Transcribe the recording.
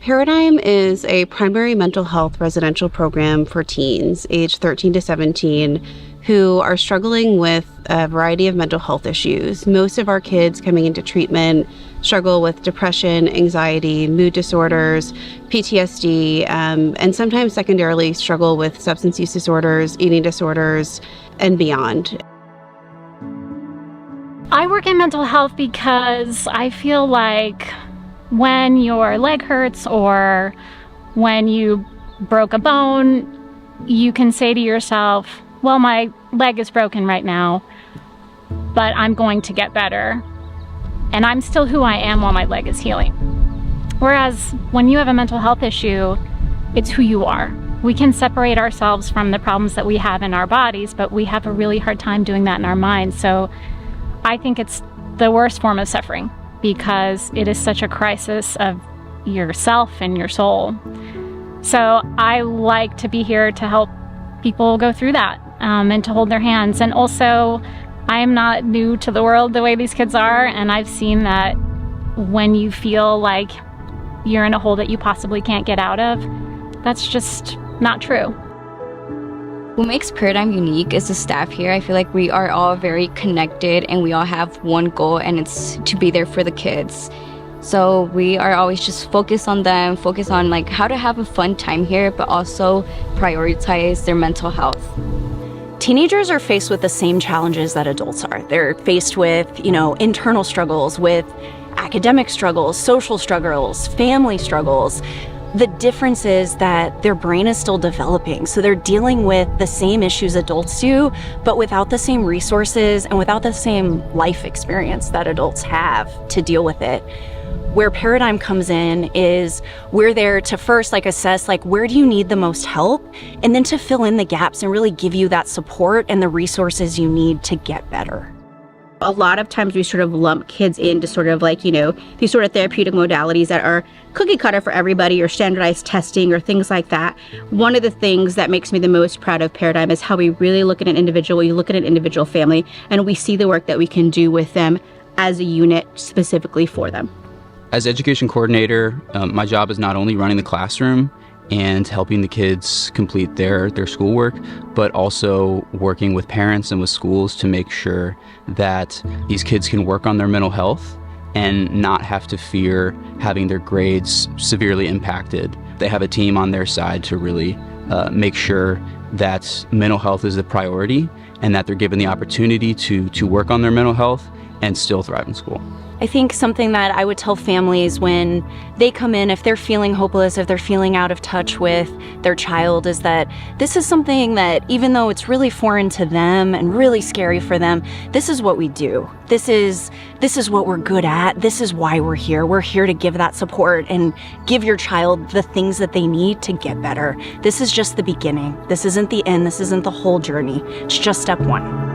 Paradigm is a primary mental health residential program for teens aged 13 to 17 who are struggling with a variety of mental health issues. Most of our kids coming into treatment struggle with depression, anxiety, mood disorders, PTSD, and sometimes secondarily struggle with substance use disorders, eating disorders, and beyond. I work in mental health because I feel like when your leg hurts or when you broke a bone, you can say to yourself, well, my leg is broken right now, but I'm going to get better. And I'm still who I am while my leg is healing. Whereas when you have a mental health issue, it's who you are. We can separate ourselves from the problems that we have in our bodies, but we have a really hard time doing that in our minds. So I think it's the worst form of suffering because it is such a crisis of yourself and your soul. So I like to be here to help people go through that and to hold their hands. And also, I am not new to the world the way these kids are, and I've seen that when you feel like you're in a hole that you possibly can't get out of, that's just not true. What makes Paradigm unique is the staff here. I feel like we are all very connected and we all have one goal, and it's to be there for the kids. So we are always just focused on them, focus on like how to have a fun time here, but also prioritize their mental health. Teenagers are faced with the same challenges that adults are. They're faced with, internal struggles, with academic struggles, social struggles, family struggles. The difference is that their brain is still developing, so they're dealing with the same issues adults do, but without the same resources and without the same life experience that adults have to deal with it. Where Paradigm comes in is we're there to first assess where do you need the most help, and then to fill in the gaps and really give you that support and the resources you need to get better. A lot of times we sort of lump kids into sort of these sort of therapeutic modalities that are cookie cutter for everybody or standardized testing or things like that. One of the things that makes me the most proud of Paradigm is how we really look at an individual, you look at an individual family, and we see the work that we can do with them as a unit specifically for them. As education coordinator, my job is not only running the classroom and helping the kids complete their schoolwork, but also working with parents and with schools to make sure that these kids can work on their mental health and not have to fear having their grades severely impacted. They have a team on their side to really make sure that mental health is the priority and that they're given the opportunity to work on their mental health and still thrive in school. I think something that I would tell families when they come in, if they're feeling hopeless, if they're feeling out of touch with their child, is that this is something that, even though it's really foreign to them and really scary for them, this is what we do. This is what we're good at. This is why we're here. We're here to give that support and give your child the things that they need to get better. This is just the beginning. This isn't the end. This isn't the whole journey. It's just step one.